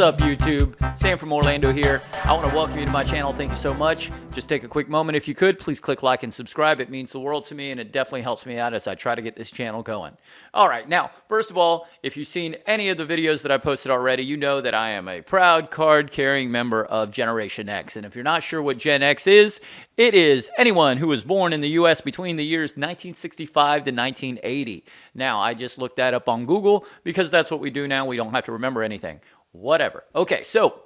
up, YouTube? Sam from Orlando here. I want to welcome you to my channel. Thank you so much. Just take a quick moment if you could. Please click like and subscribe. It means the world to me, and it definitely helps me out as I try to get this channel going. All right, now, first of all, if you've seen any of the videos that I posted already, you know that I am a proud card-carrying member of Generation X. And if you're not sure what Gen X is, it is anyone who was born in the U.S. between the years 1965 to 1980. Now, I just looked that up on Google because that's what we do now. We don't have to remember anything. Whatever. Okay, so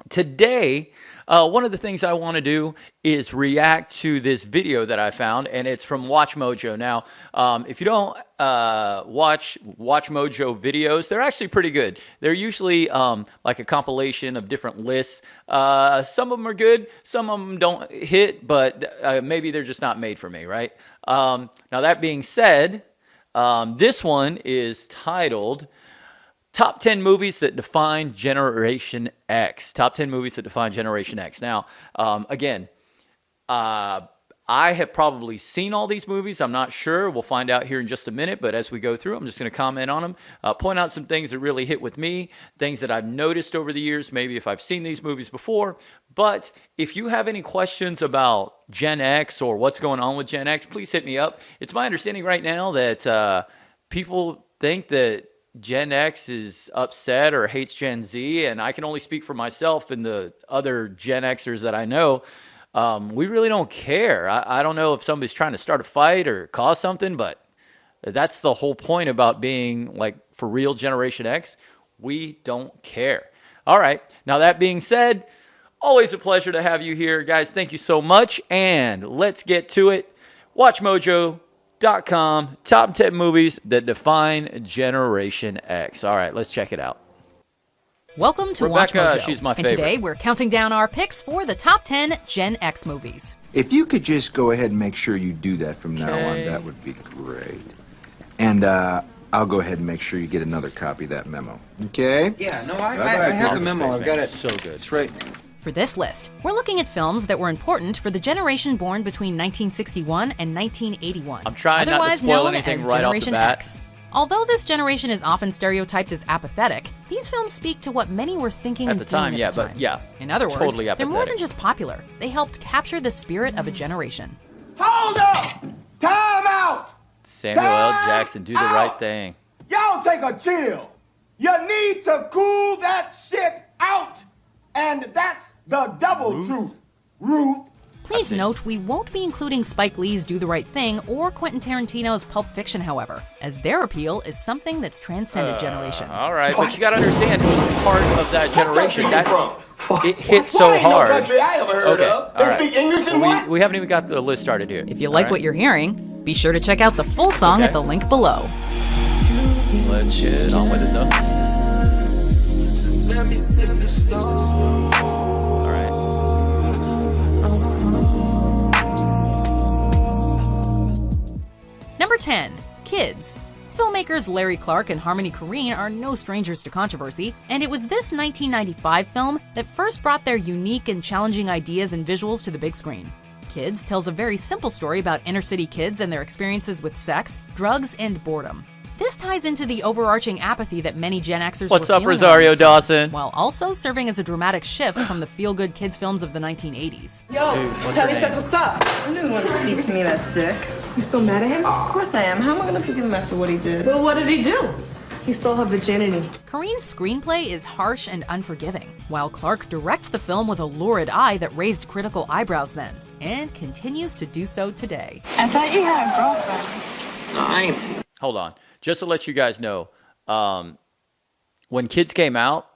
today, one of the things I want to do is react to this video that I found, and it's from Watch Mojo. Now, if you don't watch Mojo videos, they're actually pretty good. They're usually like a compilation of different lists. Some of them are good, some of them don't hit, but maybe they're just not made for me, right? Now, that being said, this one is titled Top 10 Movies That Define Generation X. Top 10 Movies That Define Generation X. Now, again, I have probably seen all these movies. I'm not sure. We'll find out here in just a minute. But as we go through, I'm just going to comment on them, point out some things that really hit with me, things that I've noticed over the years, maybe if I've seen these movies before. But if you have any questions about Gen X or what's going on with Gen X, please hit me up. It's my understanding right now that people think that Gen X is upset or hates Gen Z, and I can only speak for myself and the other Gen Xers that I know. We really don't care. I don't know if somebody's trying to start a fight or cause something, but that's the whole point about being like for real Generation X. We don't care. All right. Now, that being said, always a pleasure to have you here, guys. Thank you so much, and let's get to it. WatchMojo.com, top 10 movies that define Generation X. All right, let's check it out. Welcome to Rebecca, Watch Mojo. she's my and favorite. today we're counting down our picks for the top 10 Gen X movies. If you could just go ahead and make sure you do that from now on, Okay. that would be great. And I'll go ahead and make sure you get another copy of that memo. Okay? Yeah, no, I have the memo. I've got it. So good. It's right. For this list, we're looking at films that were important for the generation born between 1961 and 1981. I'm trying not to otherwise spoil known anything as right off the Generation bat. X. Although this generation is often stereotyped as apathetic, these films speak to what many were thinking At and the time, feeling yeah, at the but time. yeah, In other words, totally they're more apathetic. than just popular. They helped capture the spirit of a generation. Hold up! Time out! Samuel L. Time Jackson, do the out. right thing. Y'all take a chill. You need to cool that shit out. And that's the double truth. Ruth. Please it. note, we won't be including Spike Lee's Do the Right Thing or Quentin Tarantino's Pulp Fiction, however, as their appeal is something that's transcended generations. All right, but you got to understand who was part of that generation. What country That you it hit so ain't no hard. country I ever heard Okay, of. all They right. speak English and Well, what? we haven't even got the list started here. If you like what you're hearing, be sure to check out the full song Okay. at the link below. Let's get on with it, though. All right. Number 10, Kids. Filmmakers Larry Clark and Harmony Korine are no strangers to controversy, and it was this 1995 film that first brought their unique and challenging ideas and visuals to the big screen. Kids tells a very simple story about inner-city kids and their experiences with sex, drugs, and boredom. This ties into the overarching apathy that many Gen Xers What's were up, feeling Rosario around this film, Dawson? while also serving as a dramatic shift from the feel-good kids films of the 1980s. Yo, what's Teddy her says name? what's up. You didn't want to speak to me, that dick. You still mad at him? Of course I am. How am I gonna forgive him after what he did? Well, what did he do? He stole her virginity. Karine's screenplay is harsh and unforgiving, while Clark directs the film with a lurid eye that raised critical eyebrows then, and continues to do so today. I thought you had a girlfriend. No, I ain't. Hold on. Just to let you guys know, when Kids came out,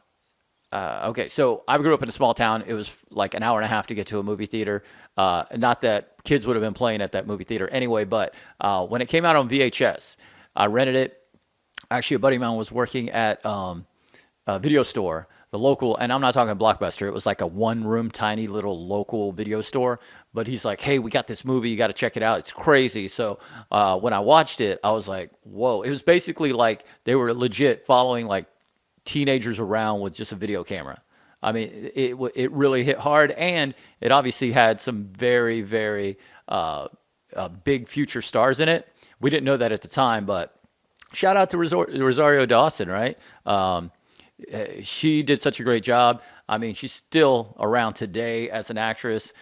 okay, so I grew up in a small town. It was like an hour and a half to get to a movie theater. Not that Kids would have been playing at that movie theater anyway, but when it came out on VHS, I rented it. Actually, a buddy of mine was working at a video store, the local, and I'm not talking Blockbuster. It was like a one-room, tiny little local video store. But he's like, hey, we got this movie. You got to check it out. It's crazy. So when I watched it, I was like, whoa. It was basically like they were legit following like teenagers around with just a video camera. I mean, it really hit hard, and it obviously had some very, very big future stars in it. We didn't know that at the time, but shout out to Rosario Dawson, right? she did such a great job. I mean, she's still around today as an actress.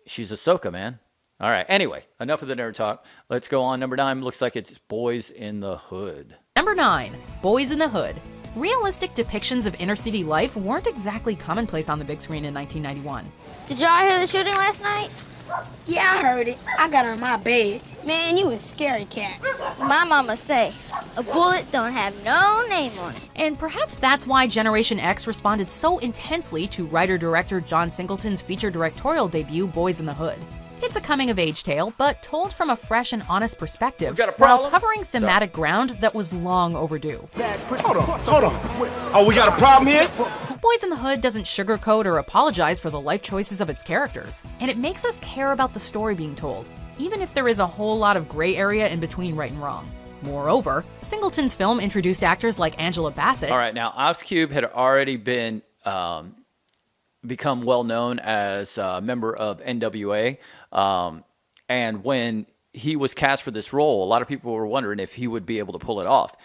She's Ahsoka, man. All right. Anyway, enough of the nerd talk. Let's go on. Number 9 looks like it's Boys in the Hood. Number 9, Boys in the Hood. Realistic depictions of inner city life weren't exactly commonplace on the big screen in 1991. Did y'all hear the shooting last night? Yeah, I heard it. I got on my bed. Man, you a scary cat. My mama say, a bullet don't have no name on it. And perhaps that's why Generation X responded so intensely to writer-director John Singleton's feature directorial debut, Boys in the Hood. It's a coming-of-age tale, but told from a fresh and honest perspective, while covering thematic ground that was long overdue. Hold on. Oh, we got a problem here? Boys in the Hood doesn't sugarcoat or apologize for the life choices of its characters, and it makes us care about the story being told, even if there is a whole lot of gray area in between right and wrong. Moreover, Singleton's film introduced actors like Angela Bassett. All right, now Ice Cube had already been become well known as a member of NWA, and when he was cast for this role, a lot of people were wondering if he would be able to pull it off.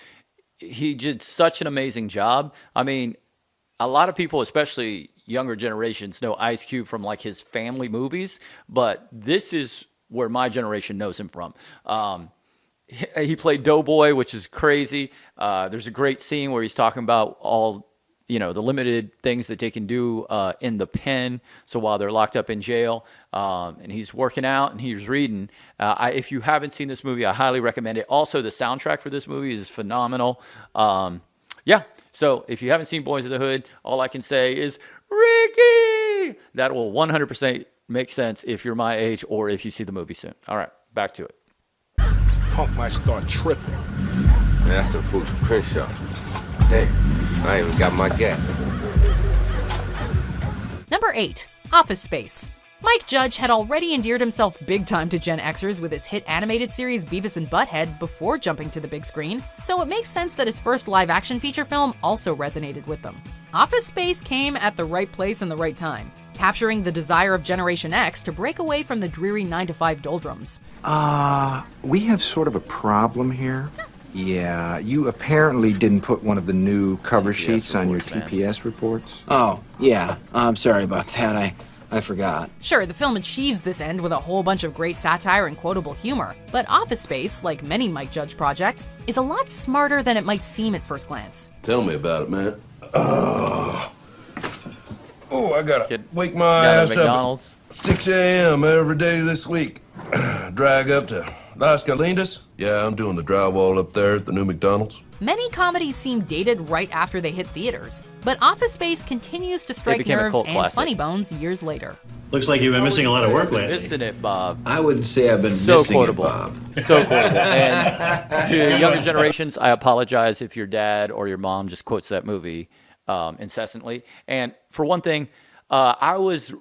He did such an amazing job. I mean, a lot of people, especially younger generations, know Ice Cube from like his family movies, but this is where my generation knows him from. He played Doughboy, which is crazy. There's a great scene where he's talking about all, the limited things that they can do in the pen. So while they're locked up in jail, and he's working out and he's reading. If you haven't seen this movie, I highly recommend it. Also, the soundtrack for this movie is phenomenal. Yeah. So if you haven't seen Boys in the Hood, all I can say is, Ricky! That will 100% make sense if you're my age or if you see the movie soon. All right, back to it. Punk might start tripping. Man, that's the food from Crenshaw. Hey, I even got my gap. Number 8, Office Space. Mike Judge had already endeared himself big time to Gen Xers with his hit animated series Beavis and Butthead before jumping to the big screen, so it makes sense that his first live-action feature film also resonated with them. Office Space came at the right place and the right time, capturing the desire of Generation X to break away from the dreary 9-to-5 doldrums. We have sort of a problem here. Yeah, you apparently didn't put one of the new cover sheets on your TPS reports. Oh, yeah. I'm sorry about that. I forgot. Sure, the film achieves this end with a whole bunch of great satire and quotable humor, but Office Space, like many Mike Judge projects, is a lot smarter than it might seem at first glance. Tell me about it, man. Oh, I gotta wake my ass up at 6 a.m. every day this week. Drag up to Las Galindas. Yeah, I'm doing the drywall up there at the new McDonald's. Many comedies seem dated right after they hit theaters, but Office Space continues to strike nerves and funny bones years later. Looks like you've been missing a lot of work lately. Missing it, Bob. I wouldn't say I've been missing it, Bob. So quotable. And to younger generations, I apologize if your dad or your mom just quotes that movie incessantly. And for one thing, I was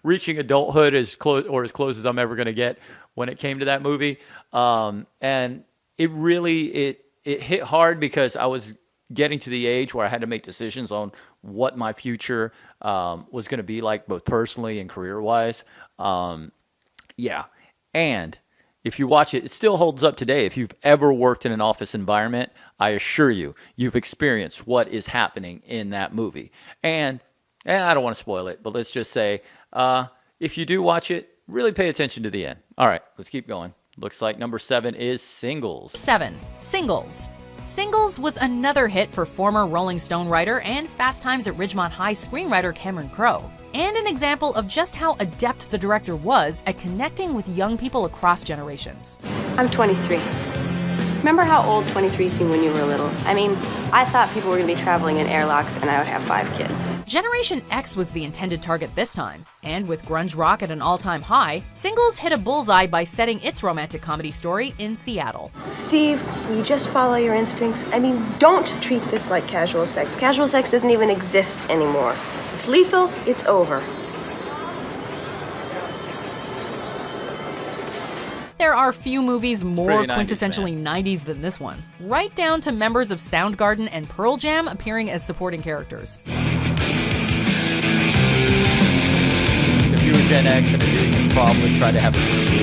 reaching adulthood as close as I'm ever going to get when it came to that movie. And it really hit hard because I was getting to the age where I had to make decisions on what my future was going to be like, both personally and career-wise. Yeah. And if you watch it, it still holds up today. If you've ever worked in an office environment, I assure you, you've experienced what is happening in that movie. And I don't want to spoil it, but let's just say, if you do watch it, really pay attention to the end. All right, let's keep going. Looks like number 7 is Singles. 7. Singles. Singles was another hit for former Rolling Stone writer and Fast Times at Ridgemont High screenwriter Cameron Crowe, and an example of just how adept the director was at connecting with young people across generations. I'm 23. Remember how old 23 seemed when you were little? I mean, I thought people were going to be traveling in airlocks and I would have 5 kids. Generation X was the intended target this time, and with grunge rock at an all-time high, Singles hit a bullseye by setting its romantic comedy story in Seattle. Steve, will you just follow your instincts? I mean, don't treat this like casual sex. Casual sex doesn't even exist anymore. It's lethal, it's over. There are few movies more 90s, quintessentially 90s than this one, right down to members of Soundgarden and Pearl Jam appearing as supporting characters. If you were Gen X and you'd probably try to have a sister.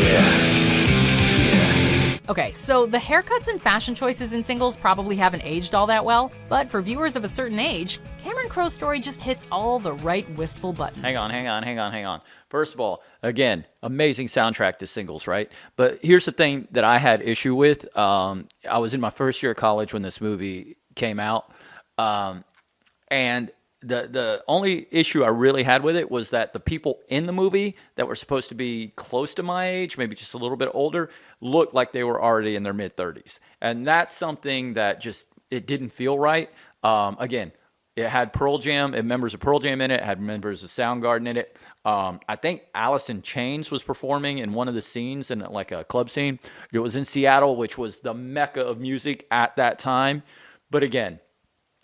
Okay, so the haircuts and fashion choices in Singles probably haven't aged all that well, but for viewers of a certain age, Cameron Crowe's story just hits all the right wistful buttons. Hang on. First of all, again, amazing soundtrack to Singles, right? But here's the thing that I had issue with. I was in my first year of college when this movie came out, and the only issue I really had with it was that the people in the movie that were supposed to be close to my age, maybe just a little bit older, looked like they were already in their mid-30s. And that's something that just, it didn't feel right. Again, it had Pearl Jam, and members of Pearl Jam in it, had members of Soundgarden in it. I think Alice in Chains was performing in one of the scenes, in like a club scene. It was in Seattle, which was the mecca of music at that time. But again,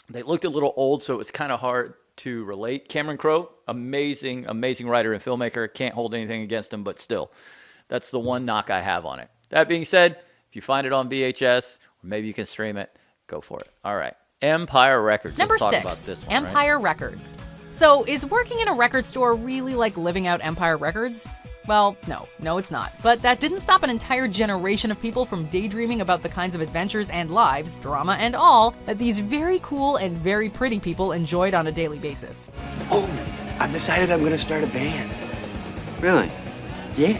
they looked a little old, so it was kind of hard to relate. Cameron Crowe, amazing writer and filmmaker. Can't hold anything against him, but still, that's the one knock I have on it. That being said, if you find it on VHS, or maybe you can stream it, go for it. All right. Empire Records. Number Let's talk 6, about this one, Empire right? Records. So, is working in a record store really like living out Empire Records? Well, no, it's not. But that didn't stop an entire generation of people from daydreaming about the kinds of adventures and lives, drama and all, that these very cool and very pretty people enjoyed on a daily basis. Oh, I've decided I'm gonna start a band. Really? Yeah.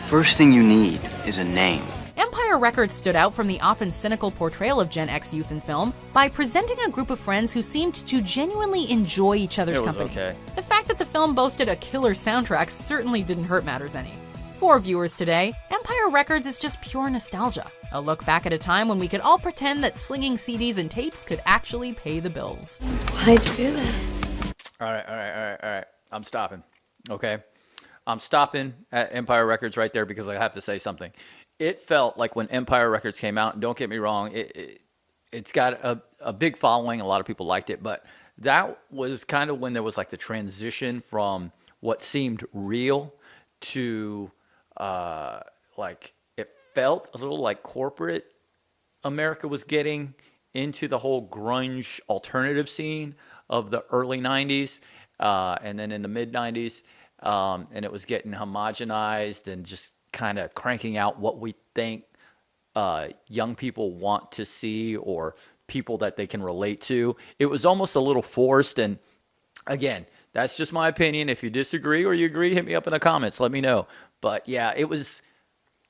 First thing you need is a name. Empire Records stood out from the often cynical portrayal of Gen X youth in film by presenting a group of friends who seemed to genuinely enjoy each other's company. Okay. The fact that the film boasted a killer soundtrack certainly didn't hurt matters any. For viewers today, Empire Records is just pure nostalgia, a look back at a time when we could all pretend that slinging CDs and tapes could actually pay the bills. Why'd you do this? All right. I'm stopping. Okay? I'm stopping at Empire Records right there because I have to say something. It felt like when Empire Records came out, and don't get me wrong, it's got a big following. A lot of people liked it, but that was kind of when there was like the transition from what seemed real to like it felt a little like corporate America was getting into the whole grunge alternative scene of the early 90s and then in the mid 90s, and it was getting homogenized and just kind of cranking out what we think young people want to see or people that they can relate to. It was almost a little forced, and again, that's just my opinion. If you disagree or you agree, hit me up in the comments. Let me know. But yeah, it was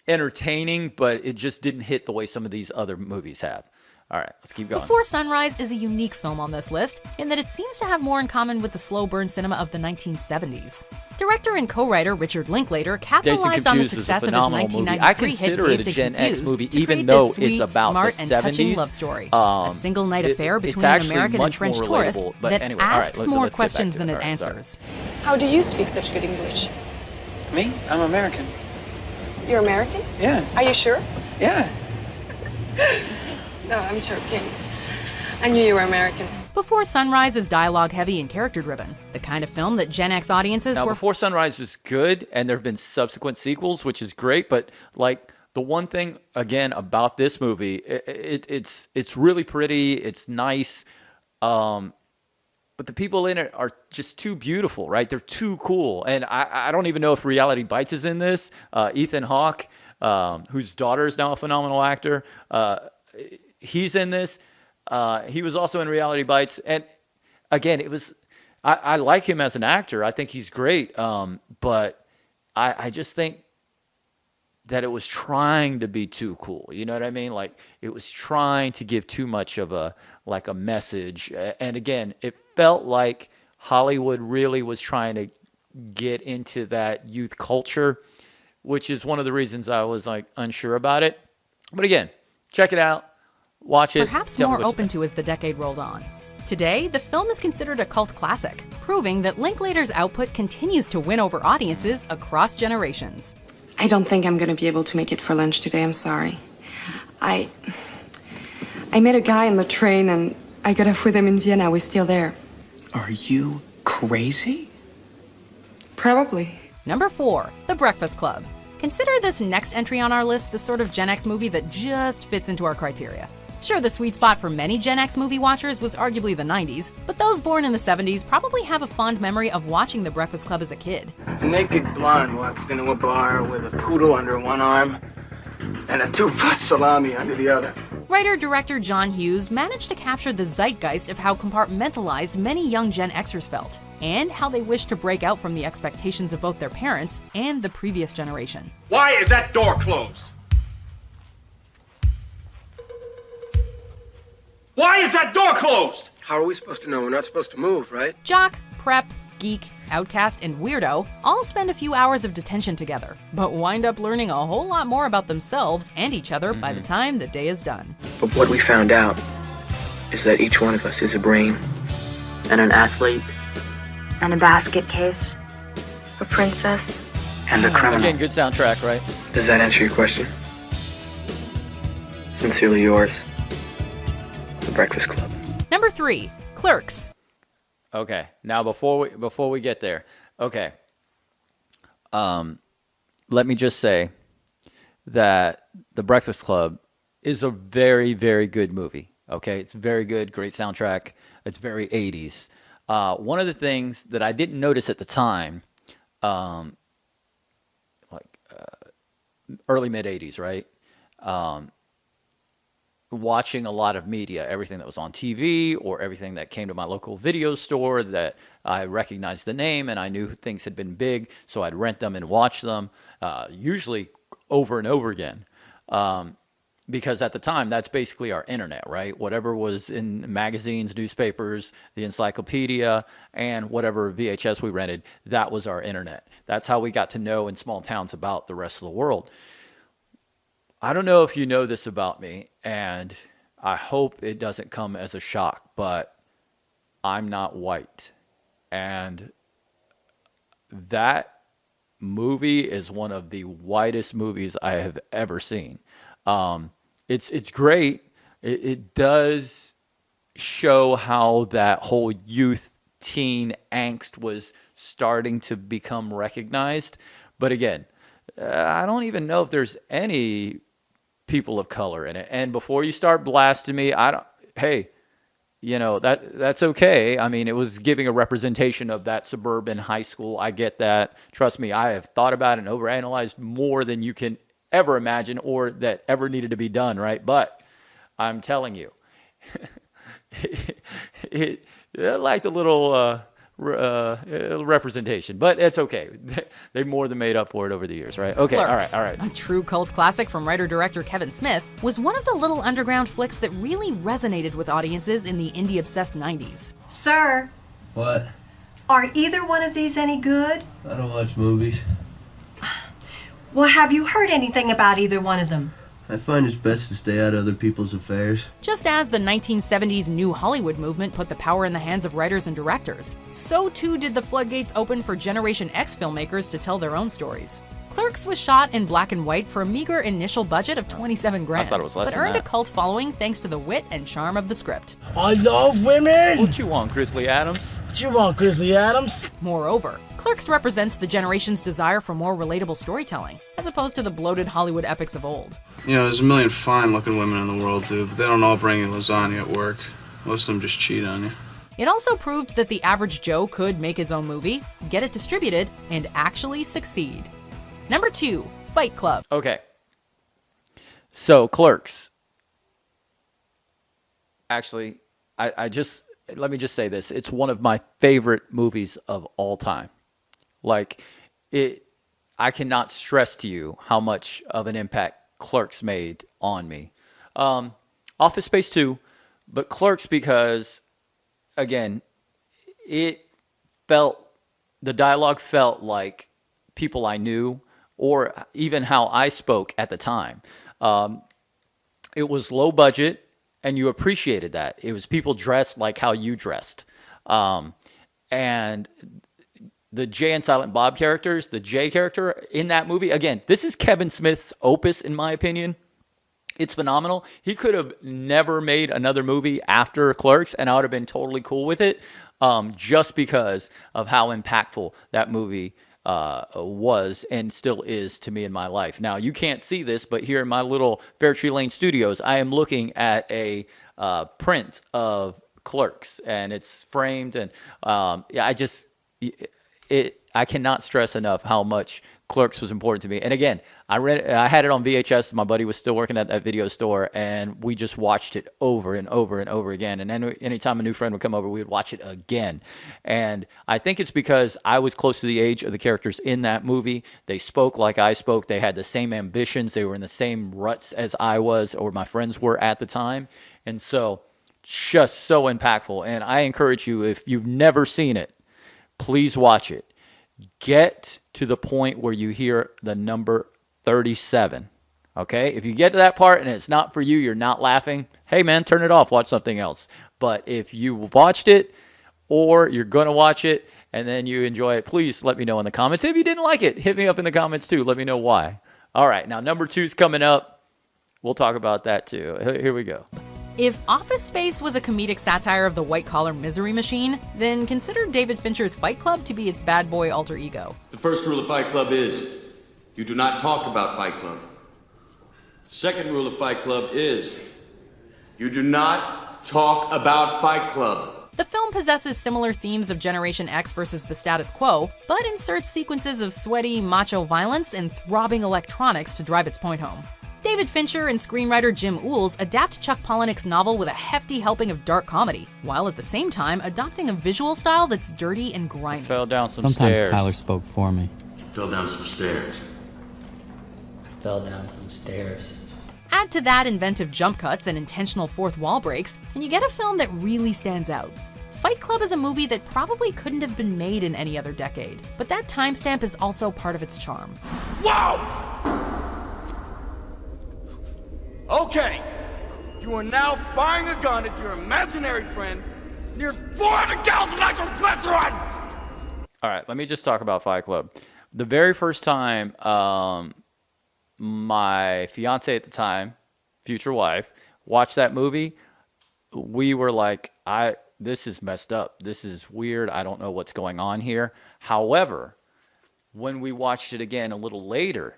entertaining, but it just didn't hit the way some of these other movies have. All right, let's keep going. Before Sunrise is a unique film on this list in that it seems to have more in common with the slow burn cinema of the 1970s. Director and co-writer Richard Linklater capitalized on the success of his 1993 hit Dazed and Gen X Confused movie, to even create though this sweet, it's about smart, the and 70s. touching love story. A single night affair between an American and French tourist that anyway, asks let's more get back questions to than it. it All right, answers. How do you speak such good English? Me? I'm American. You're American? Yeah. Are you sure? Yeah. No, I'm joking. I knew you were American. Before Sunrise is dialogue-heavy and character-driven, the kind of film that Gen X audiences Now, were... Before Sunrise is good, and there have been subsequent sequels, which is great, but like the one thing, again, about this movie, it's really pretty, it's nice, but the people in it are just too beautiful, right? They're too cool, and I don't even know if Reality Bites is in this. Ethan Hawke, whose daughter is now a phenomenal actor, he's in this. He was also in Reality Bites, and again, I like him as an actor. I think he's great, but I just think that it was trying to be too cool. You know what I mean? Like it was trying to give too much of a message, and again, it felt like Hollywood really was trying to get into that youth culture, which is one of the reasons I was like unsure about it. But again, check it out. Watch it. Perhaps more open to as the decade rolled on. Today, the film is considered a cult classic, proving that Linklater's output continues to win over audiences across generations. I don't think I'm gonna be able to make it for lunch today, I'm sorry. I met a guy on the train and I got off with him in Vienna. We're still there. Are you crazy? Probably. Number 4, The Breakfast Club. Consider this next entry on our list the sort of Gen X movie that just fits into our criteria. Sure, the sweet spot for many Gen X movie watchers was arguably the 90s, but those born in the 70s probably have a fond memory of watching The Breakfast Club as a kid. A naked blonde walks into a bar with a poodle under one arm and a 2-foot salami under the other. Writer-director John Hughes managed to capture the zeitgeist of how compartmentalized many young Gen Xers felt, and how they wished to break out from the expectations of both their parents and the previous generation. Why is that door closed? Why is that door closed? How are we supposed to know? We're not supposed to move, right? Jock, prep, geek, outcast, and weirdo all spend a few hours of detention together, but wind up learning a whole lot more about themselves and each other by the time the day is done. But what we found out is that each one of us is a brain and an athlete And a basket case. A princess. and a criminal. Again, good soundtrack, right? Does that answer your question? Sincerely yours, The Breakfast Club. Number 3, Clerks. Okay. Now before we get there, okay. Let me just say that The Breakfast Club is a very, very good movie. Okay, it's very good, great soundtrack. It's very 80s. One of the things that I didn't notice at the time, early mid 80s, right? Watching a lot of media, everything that was on TV or everything that came to my local video store that I recognized the name and I knew things had been big, so I'd rent them and watch them, usually over and over again. Because at the time, that's basically our internet, right? Whatever was in magazines, newspapers, the encyclopedia, and whatever VHS we rented, that was our internet. That's how we got to know in small towns about the rest of the world. I don't know if you know this about me, and I hope it doesn't come as a shock, but I'm not white. And that movie is one of the whitest movies I have ever seen. It's great. It does show how that whole youth teen angst was starting to become recognized. But again, I don't even know if there's any people of color in it. And before you start blasting me, hey, you know, that's okay. I mean, it was giving a representation of that suburban high school. I get that. Trust me, I have thought about it and overanalyzed more than you can ever imagine or that ever needed to be done, right? But I'm telling you, it lacked a little representation, but it's okay. They more than made up for it over the years, right? Okay, Clerks, all right. a true cult classic from writer-director Kevin Smith, was one of the little underground flicks that really resonated with audiences in the indie-obsessed 90s. Sir, What? are either one of these any good? I don't watch movies. Well, have you heard anything about either one of them? I find it's best to stay out of other people's affairs. Just as the 1970s New Hollywood movement put the power in the hands of writers and directors, so too did the floodgates open for Generation X filmmakers to tell their own stories. Clerks was shot in black and white for a meager initial budget of $27 grand, I thought it was less but than earned that. a cult following thanks to the wit and charm of the script. I love women! What you want, Grizzly Adams? What you want, Grizzly Adams? Moreover, Clerks represents the generation's desire for more relatable storytelling, as opposed to the bloated Hollywood epics of old. You know, there's a million fine-looking women in the world, dude, but they don't all bring you lasagna at work. Most of them just cheat on you. It also proved that the average Joe could make his own movie, get it distributed, and actually succeed. Number 2, Fight Club. Okay. So, Clerks. Actually, let me just say this. It's one of my favorite movies of all time. Like, I cannot stress to you how much of an impact Clerks made on me. Office Space 2, but Clerks because, again, the dialogue felt like people I knew, or even how I spoke at the time. It was low budget, and you appreciated that. It was people dressed like how you dressed. And the Jay and Silent Bob characters, the Jay character in that movie, again, this is Kevin Smith's opus, in my opinion. It's phenomenal. He could have never made another movie after Clerks, and I would have been totally cool with it, just because of how impactful that movie was and still is to me in my life. Now, you can't see this, but here in my little Fairtree Lane studios, I am looking at a print of Clerks, and it's framed, and I cannot stress enough how much Clerks was important to me. And again, I had it on VHS. My buddy was still working at that video store, and we just watched it over and over and over again. And then anytime a new friend would come over, we would watch it again. And I think it's because I was close to the age of the characters in that movie. They spoke like I spoke. They had the same ambitions. They were in the same ruts as I was, or my friends were at the time. And so, just so impactful. And I encourage you, if you've never seen it, please watch it. Get to the point where you hear the number 37. Okay? If you get to that part and it's not for you, you're not laughing, hey man, turn it off, watch something else. But if you watched it or you're going to watch it and then you enjoy it, please let me know in the comments. If you didn't like it, hit me up in the comments too. Let me know why. All right, now number 2 is coming up. We'll talk about that too. Here we go. If Office Space was a comedic satire of the white-collar misery machine, then consider David Fincher's Fight Club to be its bad boy alter ego. The first rule of Fight Club is you do not talk about Fight Club. The second rule of Fight Club is you do not talk about Fight Club. The film possesses similar themes of Generation X versus the status quo, but inserts sequences of sweaty, macho violence and throbbing electronics to drive its point home. David Fincher and screenwriter Jim Uhls adapt Chuck Palahniuk's novel with a hefty helping of dark comedy, while at the same time adopting a visual style that's dirty and grimy. Fell down some Sometimes stairs. Tyler spoke for me. Fell down some stairs. Fell down some stairs. Add to that inventive jump cuts and intentional fourth wall breaks, and you get a film that really stands out. Fight Club is a movie that probably couldn't have been made in any other decade, but that timestamp is also part of its charm. Wow! Okay, you are now firing a gun at your imaginary friend near 400 gallons of nitroglycerin! All right, let me just talk about Fight Club. The very first time my fiance at the time, future wife, watched that movie, we were like, this is messed up. This is weird. I don't know what's going on here. However, when we watched it again a little later,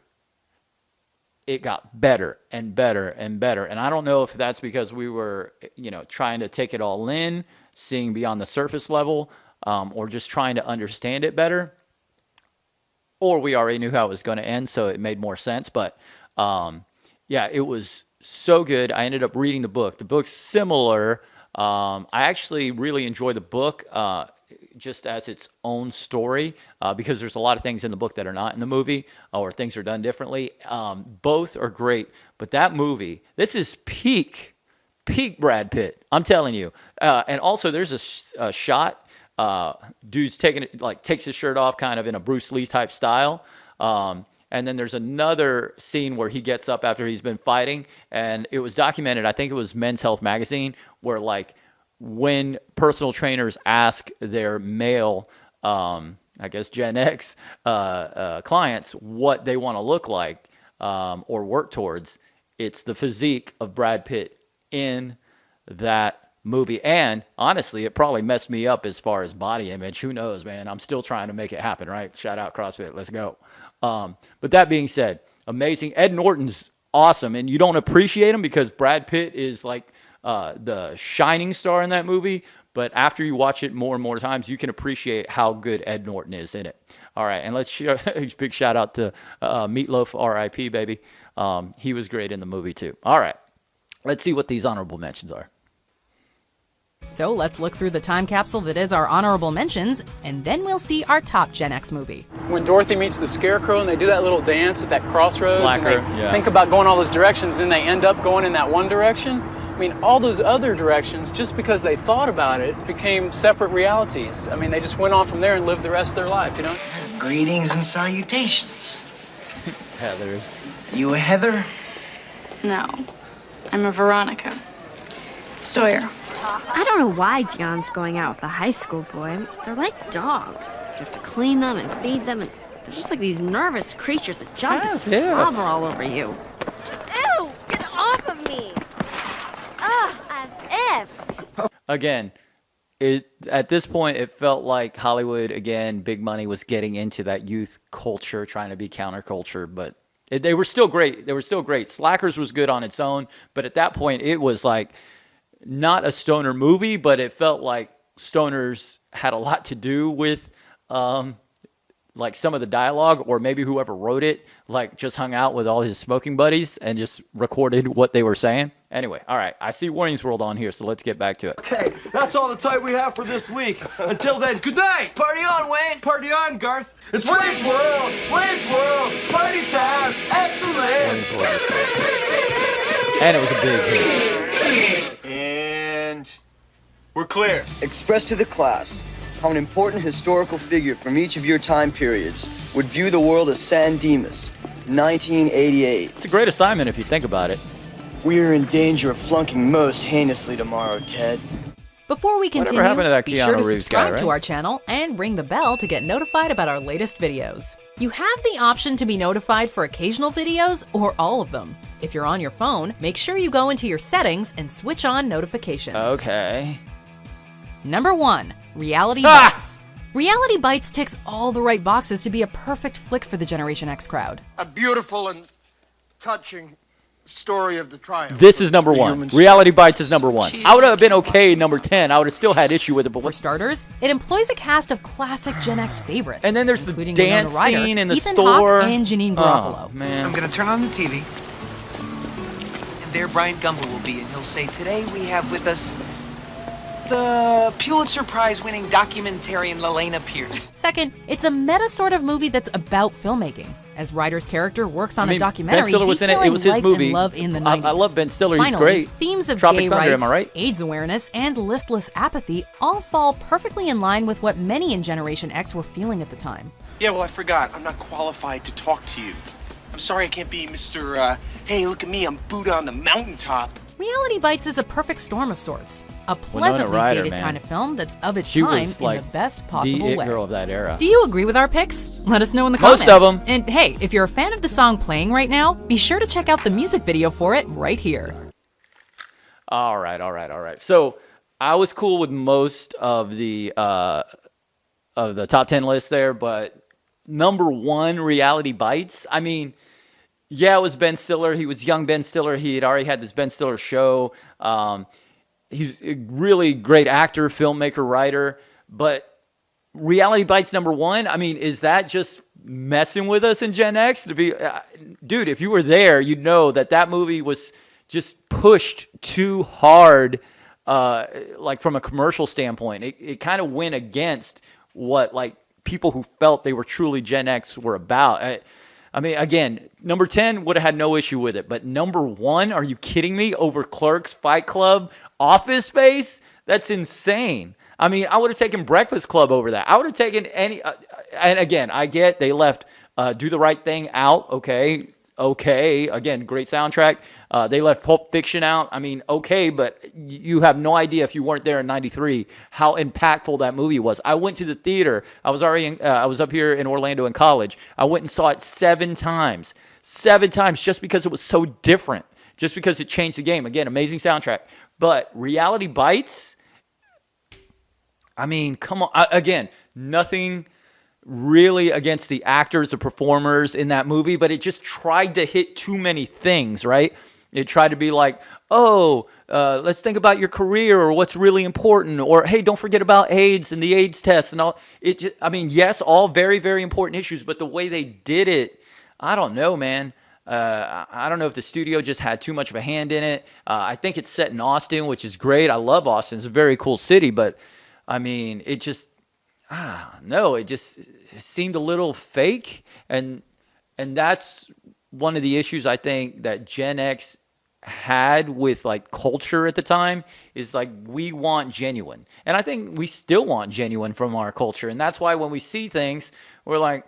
it got better and better and better. And I don't know if that's because we were, trying to take it all in, seeing beyond the surface level, or just trying to understand it better. Or we already knew how it was going to end, so it made more sense. But, yeah, it was so good. I ended up reading the book. The book's similar. I actually really enjoy the book just as its own story because there's a lot of things in the book that are not in the movie or things are done differently. Both are great, but that movie, this is peak Brad Pitt. I'm telling you. And also there's a shot, dude's takes his shirt off kind of in a Bruce Lee type style. And then there's another scene where he gets up after he's been fighting, and it was documented, I think it was Men's Health magazine, where when personal trainers ask their male, I guess Gen X clients what they want to look like or work towards, it's the physique of Brad Pitt in that movie. And honestly, it probably messed me up as far as body image. Who knows, man? I'm still trying to make it happen, right? Shout out CrossFit. Let's go. But that being said, amazing. Ed Norton's awesome, and you don't appreciate him because Brad Pitt is the shining star in that movie. But after you watch it more and more times, you can appreciate how good Ed Norton is in it. All right, and let's share a big shout out to Meatloaf, R.I.P. baby. He was great in the movie too. All right, let's see what these honorable mentions are. So let's look through the time capsule that is our honorable mentions, and then we'll see our top Gen X movie. When Dorothy meets the Scarecrow and they do that little dance at that crossroads, Slacker, and they think about going all those directions, then they end up going in that one direction. I mean, all those other directions, just because they thought about it, became separate realities. I mean, they just went on from there and lived the rest of their life, you know? Greetings and salutations. Heathers. You a Heather? No, I'm a Veronica. Sawyer. I don't know why Dion's going out with a high school boy. They're like dogs. You have to clean them and feed them, and they're just like these nervous creatures that jump and slobber all over you. Ew! Get off of me! Ugh, as if. Again, at this point, it felt like Hollywood, again, big money was getting into that youth culture, trying to be counterculture, but they were still great. They were still great. Slackers was good on its own, but at that point, it was like not a stoner movie, but it felt like stoners had a lot to do with like some of the dialogue, or maybe whoever wrote it, like just hung out with all his smoking buddies and just recorded what they were saying. Anyway, all right, I see Warnings World on here, so let's get back to it. Okay, that's all the time we have for this week. Until then, good night! Party on, Wayne! Party on, Garth! It's Wayne's World! Wayne's World! Party time! Excellent! And it was a big hit. And we're clear. Express to the class how an important historical figure from each of your time periods would view the world as San Dimas, 1988. It's a great assignment if you think about it. We are in danger of flunking most heinously tomorrow, Ted. Before we Whatever continue, happened to that be Keanu sure to Reeves subscribe guy, to right? our channel and ring the bell to get notified about our latest videos. You have the option to be notified for occasional videos or all of them. If you're on your phone, make sure you go into your settings and switch on notifications. Okay. Number 1, Reality Bites. Reality Bites ticks all the right boxes to be a perfect flick for the Generation X crowd. A beautiful and touching story of the triumph. This is number of the 1. human Reality Bites is number 1. I would have been okay number 10. I would have still had issue with it. But For starters, it employs a cast of classic Gen X favorites. And then there's the including dance Winona Ryder, scene in the Ethan store. Hawke, and Janine Garofalo. Oh, man. I'm gonna turn on the TV. And there Brian Gumble will be, and he'll say, today we have with us the Pulitzer Prize winning documentarian Lelena Pierce. Second, it's a meta sort of movie that's about filmmaking, as Ryder's character works on I mean, a documentary Ben Stiller was in it. It detailing was his life movie. and love in the 90s. I love Ben Stiller. Finally, He's great. Themes of Tropic gay Thunder, rights, am I right? AIDS awareness, and listless apathy all fall perfectly in line with what many in Generation X were feeling at the time. Yeah, well, I forgot. I'm not qualified to talk to you. I'm sorry I can't be Mr. Hey, look at me, I'm Buddha on the mountaintop. Reality Bites is a perfect storm of sorts. A Winona pleasantly Ryder, dated man. kind of film that's of its She time was in like the best possible the it way. girl of that era. Do you agree with our picks? Let us know in the Most comments. of 'em. And hey, if you're a fan of the song playing right now, be sure to check out the music video for it right here. All right. So I was cool with most of the top 10 list there, but number 1, Reality Bites. I mean, yeah, it was Ben Stiller. He was young Ben Stiller. He had already had this Ben Stiller show. He's a really great actor, filmmaker, writer. But Reality Bites number 1, I mean, is that just messing with us in Gen X? To be, dude, if you were there, you'd know that that movie was just pushed too hard, like from a commercial standpoint. It kind of went against what like people who felt they were truly Gen X were about. I mean, again, number 10 would have had no issue with it, but number 1, are you kidding me? Over Clerks, Fight Club, Office Space? That's insane. I mean, I would have taken Breakfast Club over that. I would have taken any, and again, I get they left Do the Right Thing out, okay, again, great soundtrack. They left Pulp Fiction out. I mean, okay, but you have no idea if you weren't there in '93 how impactful that movie was. I went to the theater. I was up here in Orlando in college. I went and saw it 7 times just because it was so different, just because it changed the game. Again, amazing soundtrack. But Reality Bites, I mean, come on. Again, nothing really against the actors, the performers in that movie, but it just tried to hit too many things, right? It tried to be like, let's think about your career or what's really important, or hey, don't forget about AIDS and the AIDS test and all. I mean, yes, all very, very important issues, but the way they did it, I don't know, man. I don't know if the studio just had too much of a hand in it. I think it's set in Austin, which is great. I love Austin. It's a very cool city, but I mean, it just, it just seemed a little fake. And that's one of the issues I think that Gen X had with like culture at the time, is like, we want genuine. And I think we still want genuine from our culture. And that's why when we see things, we're like,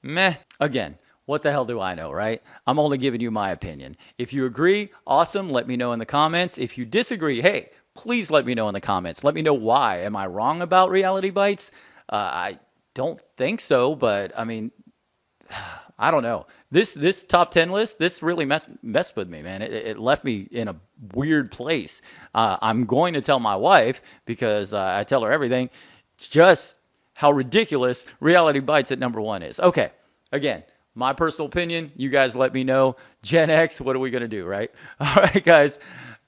meh. Again, what the hell do I know, right? I'm only giving you my opinion. If you agree, awesome. Let me know in the comments. If you disagree, hey, please let me know in the comments. Let me know why. Am I wrong about Reality Bites? I don't think so, but I mean, I don't know. This top 10 list, this really messed with me, man. It left me in a weird place. I'm going to tell my wife, because I tell her everything, just how ridiculous Reality Bites at number 1 is. Okay, again, my personal opinion, you guys let me know. Gen X, what are we going to do, right? All right, guys,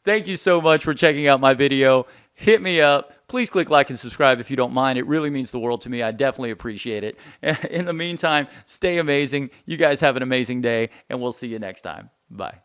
thank you so much for checking out my video. Hit me up. please click like and subscribe if you don't mind. It really means the world to me. I definitely appreciate it. In the meantime, stay amazing. You guys have an amazing day, and we'll see you next time. Bye.